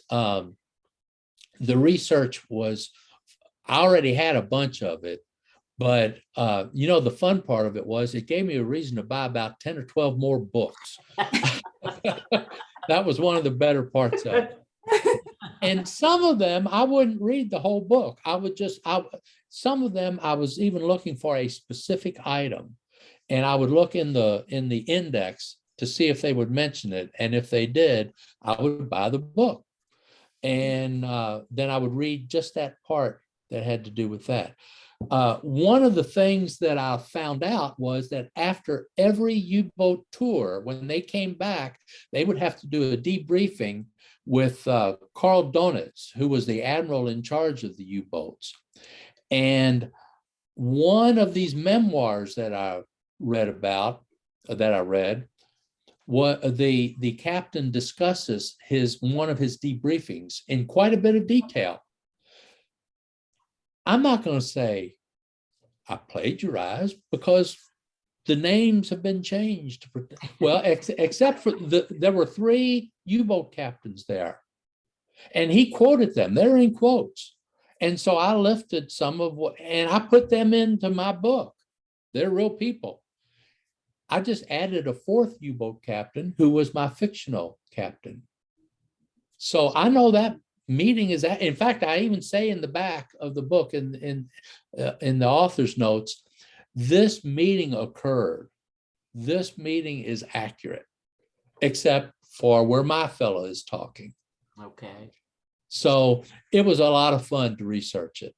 the research was, I already had a bunch of it, but the fun part of it was it gave me a reason to buy about 10 or 12 more books. That was one of the better parts of it. And some of them I wouldn't read the whole book. Some of them I was even looking for a specific item, and I would look in the index to see if they would mention it. And if they did, I would buy the book. And then I would read just that part that had to do with that. One of the things that I found out was that after every U-boat tour, when they came back, they would have to do a debriefing with Carl Donitz, who was the admiral in charge of the U-boats. And one of these memoirs that I read, what the captain discusses one of his debriefings in quite a bit of detail. I'm not going to say I plagiarized, because the names have been changed. Well, except for there were 3 U-boat captains there, and he quoted them. They're in quotes. And so I lifted some of and I put them into my book. They're real people. I just added a 4th U-boat captain who was my fictional captain. So I know that meeting is in fact, I even say in the back of the book in the author's notes, this meeting occurred. This meeting is accurate, except for where my fellow is talking. Okay. So it was a lot of fun to research it.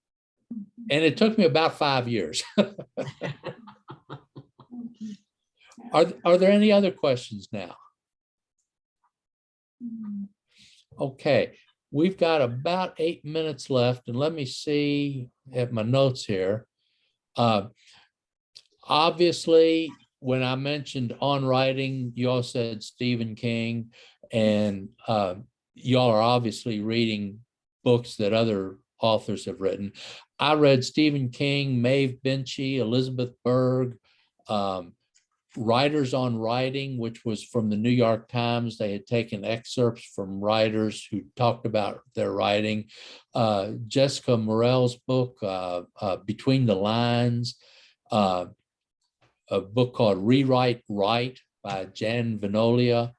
And it took me about 5 years. Are there any other questions now? Okay, we've got about 8 minutes left, and let me see at my notes here. Obviously, when I mentioned on writing, you all said Stephen King, and y'all are obviously reading books that other authors have written. I read Stephen King, Maeve Binchy, Elizabeth Berg, Writers on Writing, which was from the New York Times. They had taken excerpts from writers who talked about their writing. Jessica Morell's book, Between the Lines, a book called Rewrite Right by Jan Venolia,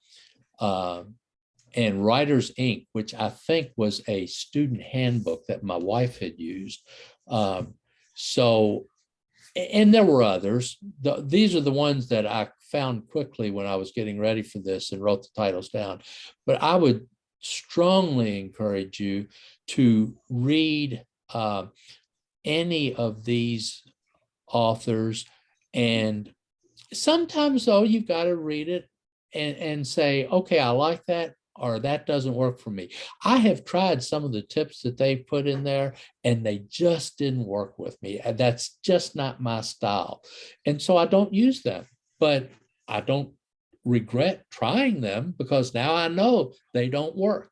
and Writers Inc., which I think was a student handbook that my wife had used. And there were others. These are the ones that I found quickly when I was getting ready for this and wrote the titles down. But I would strongly encourage you to read any of these authors. And sometimes, though, you've got to read it and say, okay, I like that, or that doesn't work for me. I have tried some of the tips that they put in there, and they just didn't work with me. And that's just not my style. And so I don't use them, but I don't regret trying them, because now I know they don't work.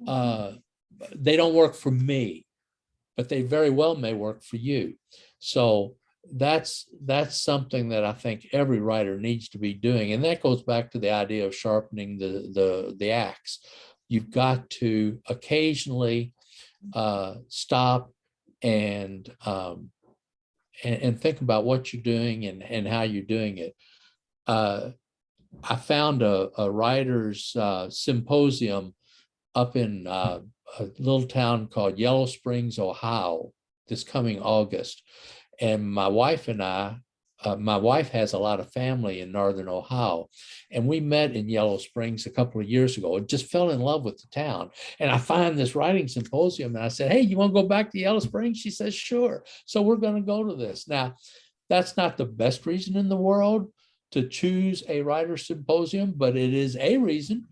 They don't work for me, but they very well may work for you. So that's something that I think every writer needs to be doing. And that goes back to the idea of sharpening the axe. You've got to occasionally stop and think about what you're doing and how you're doing it. I found a writer's symposium up in a little town called Yellow Springs, Ohio, this coming August. And my wife and I, my wife has a lot of family in Northern Ohio, and we met in Yellow Springs a couple of years ago and just fell in love with the town. And I find this writing symposium, and I said, hey, you want to go back to Yellow Springs? She says, sure. So we're going to go to this. Now, that's not the best reason in the world to choose a writer's symposium, but it is a reason.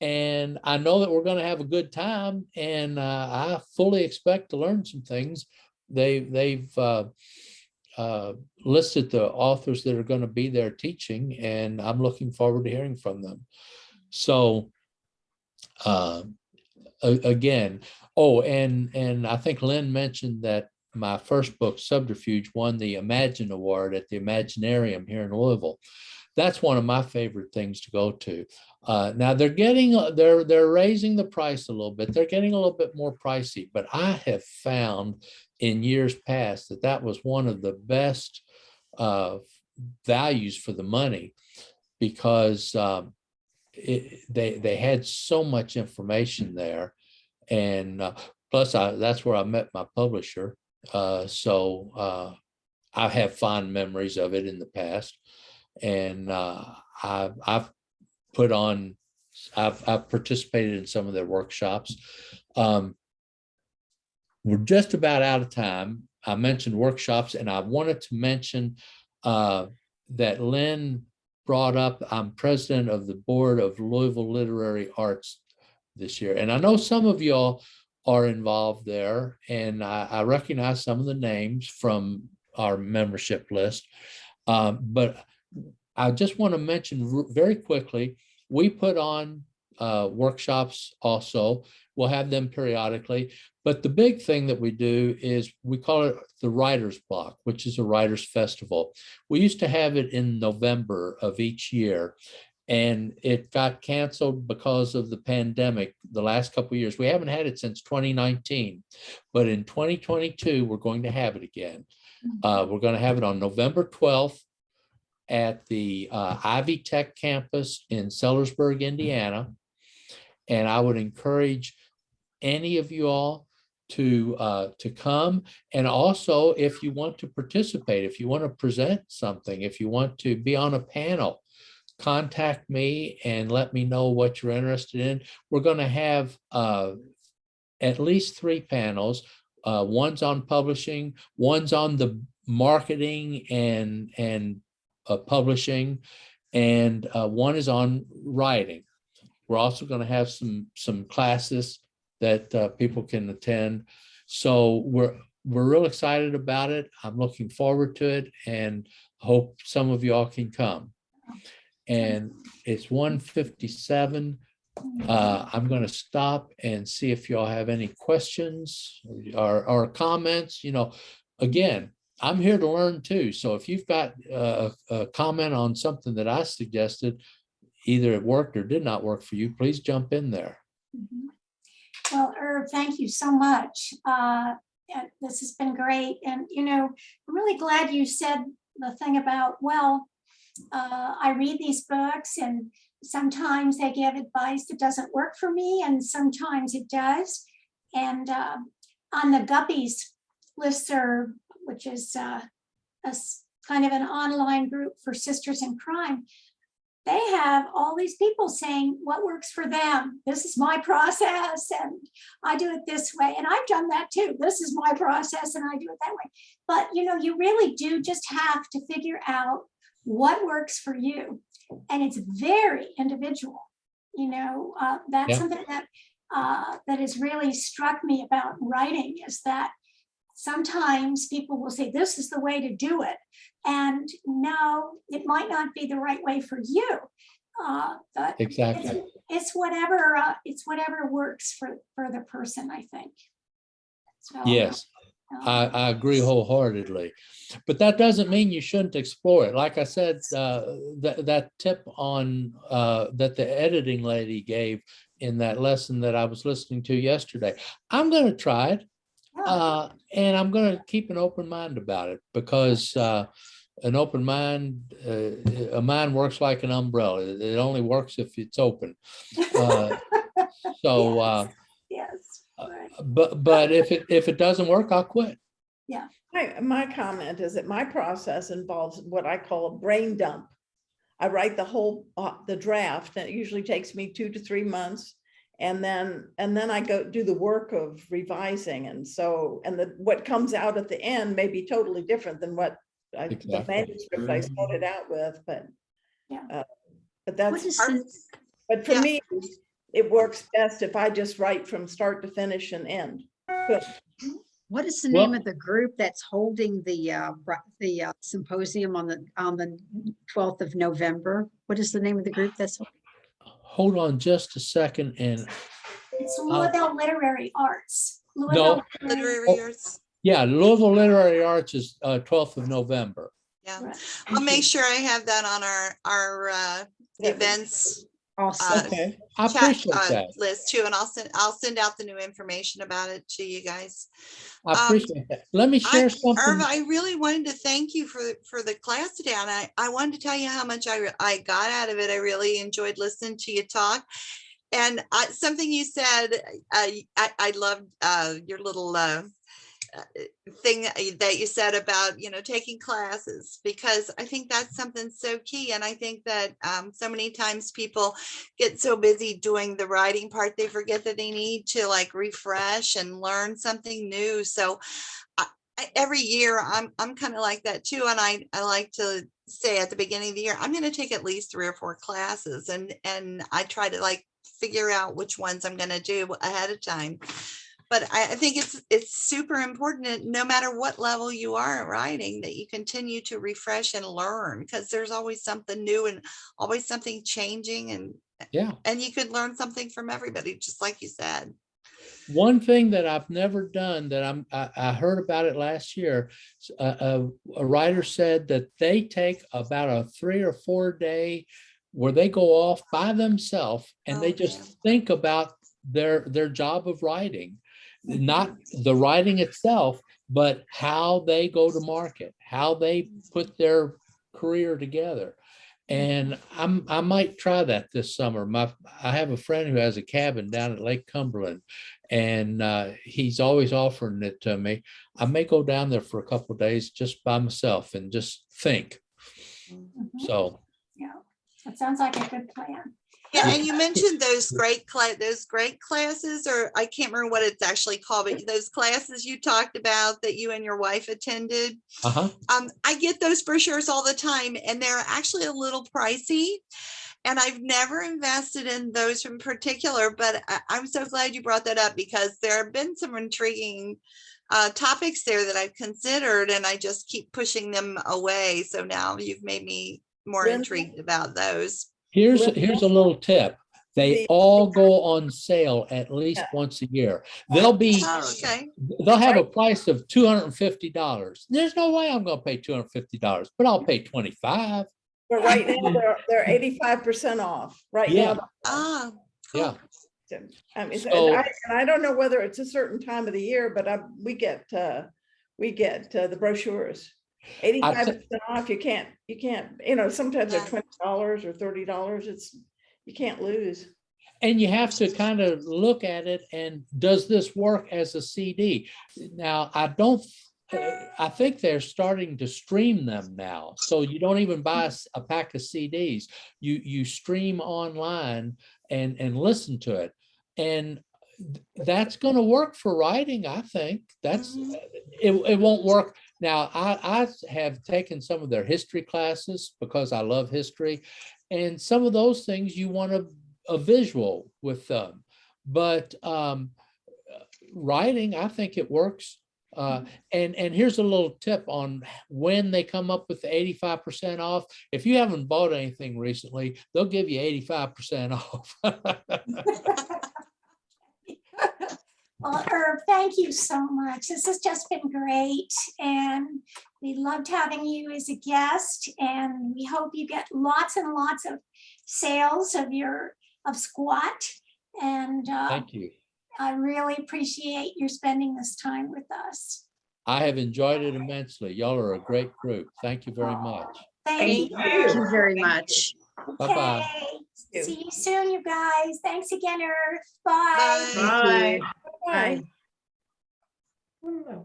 And I know that we're going to have a good time, and I fully expect to learn some things. They've listed the authors that are going to be there teaching, and I'm looking forward to hearing from them. So again, and I think Lynn mentioned that my first book, Subterfuge, won the Imadjinn Award at the Imaginarium here in Louisville. that's one of my favorite things to go to. Now they're raising the price a little bit. They're getting a little bit more pricey, but I have found in years past that was one of the best values for the money, because they had so much information there, and plus that's where I met my publisher. So I have fond memories of it in the past, and I've participated in some of their workshops. We're just about out of time. I mentioned workshops, and I wanted to mention that Lynn brought up, I'm president of the board of Louisville Literary Arts this year. And I know some of y'all are involved there, and I recognize some of the names from our membership list. But I just want to mention very quickly, we put on workshops also. We'll have them periodically. But the big thing that we do is we call it the Writers Block, which is a writers festival. We used to have it in November of each year, and it got canceled because of the pandemic the last couple of years. We haven't had it since 2019, but in 2022, we're going to have it again. We're going to have it on November 12th at the Ivy Tech campus in Sellersburg, Indiana. And I would encourage any of you all to come. And also, if you want to participate, if you want to present something, if you want to be on a panel, contact me and let me know what you're interested in. We're going to have at least 3 panels. One's on publishing, one's on the marketing and publishing, and one is on writing. We're also going to have some classes that people can attend. So we're real excited about it. I'm looking forward to it, and hope some of y'all can come. And it's 1:57. I'm going to stop and see if y'all have any questions or comments. You know, again, I'm here to learn too. So if you've got a comment on something that I suggested, either it worked or did not work for you, please jump in there. Well, Irv, thank you so much. This has been great. And, you know, I'm really glad you said the thing about, well, I read these books and sometimes they give advice that doesn't work for me, and sometimes it does. And on the Guppies listserv, which is a kind of an online group for sisters in crime, they have all these people saying what works for them. This is my process, and I do it this way. And I've done that too. This is my process, and I do it that way. But, you know, you really do just have to figure out what works for you. And it's very individual. You know, that's something that that has really struck me about writing, is that sometimes people will say, this is the way to do it. And no, it might not be the right way for you. But Exactly. It's whatever works for the person, I think. So, Yes, I agree wholeheartedly. But that doesn't mean you shouldn't explore it. Like I said, that tip on that the editing lady gave in that lesson that I was listening to yesterday, I'm going to try it. And I'm going to keep an open mind about it, because an open mind, a mind works like an umbrella. It only works if it's open. So, yes. Right. But if it doesn't work, I'll quit. Yeah. My comment is that my process involves what I call a brain dump. I write the whole the draft, and it usually takes me 2 to 3 months. And then I go do the work of revising, and what comes out at the end may be totally different than what the manuscript I started out with. But but that's but for me, it works best if I just write from start to finish and end. Good. What is the name of the group that's holding the symposium on the 12th of November? What is the name of the group that's holding? Hold on just a second. And it's Louisville Literary Arts. Literary Arts. Yeah, Louisville Literary Arts is 12th of November. Yeah, Right. I'll make sure I have that on our Yeah. events Awesome. Okay, I chat appreciate that. list too, and I'll send out the new information about it to you guys. I appreciate that. Let me share Irv, something. I really wanted to thank you for the class today, and I wanted to tell you how much I got out of it. I really enjoyed listening to you talk, and something you said, I loved your little thing that you said about, you know, taking classes, because I think that's something so key. And I think that so many times people get so busy doing the writing part, they forget that they need to like refresh and learn something new. So every year I'm kind of like that too. And I like to say at the beginning of the year, I'm going to take at least 3 or 4 classes, and I try to like figure out which ones I'm going to do ahead of time. But I think it's super important, no matter what level you are at writing, that you continue to refresh and learn, because there's always something new and always something changing, and you could learn something from everybody, just like you said. One thing that I've never done that I heard about it last year, a writer said that they take about a 3 or 4 day where they go off by themselves and they just think about their job of writing, not the writing itself, but how they go to market, how they put their career together. And I might try that this summer. I have a friend who has a cabin down at Lake Cumberland, and he's always offering it to me. I may go down there for a couple of days just by myself and just think. So Yeah, that sounds like a good plan. Yeah, and you mentioned those great classes, or I can't remember what it's actually called, but those classes you talked about that you and your wife attended. I get those brochures all the time, and they're actually a little pricey. And I've never invested in those in particular, but I'm so glad you brought that up, because there have been some intriguing topics there that I've considered, and I just keep pushing them away. So now you've made me more intrigued about those. Here's a little tip. They all go on sale at least once a year. They'll have a price of $250. There's no way I'm going to pay $250, but I'll pay $25. But right now they're 85% off right now. Cool. I mean, So, I don't know whether it's a certain time of the year, but we get the brochures. 85% off. You can't, you know, sometimes they're $20 or $30. You can't lose. And you have to kind of look at it, and does this work as a CD? Now, I think they're starting to stream them now. So you don't even buy a pack of CDs. You stream online and listen to it. And that's going to work for writing. I think it won't work. Now, I have taken some of their history classes because I love history, and some of those things you want a visual with them, but writing, I think it works. And here's a little tip on when they come up with the 85% off. If you haven't bought anything recently, they'll give you 85% off. Well, Irv, thank you so much. This has just been great, and we loved having you as a guest, and we hope you get lots and lots of sales of Squat. And Thank you. I really appreciate your spending this time with us. I have enjoyed it immensely. Y'all are a great group. Thank you very much. Thank you. Thank you very much. Bye-bye. Okay. See you soon, you guys. Thanks again, Irv. Bye. Bye. Thank you. Bye. Bye.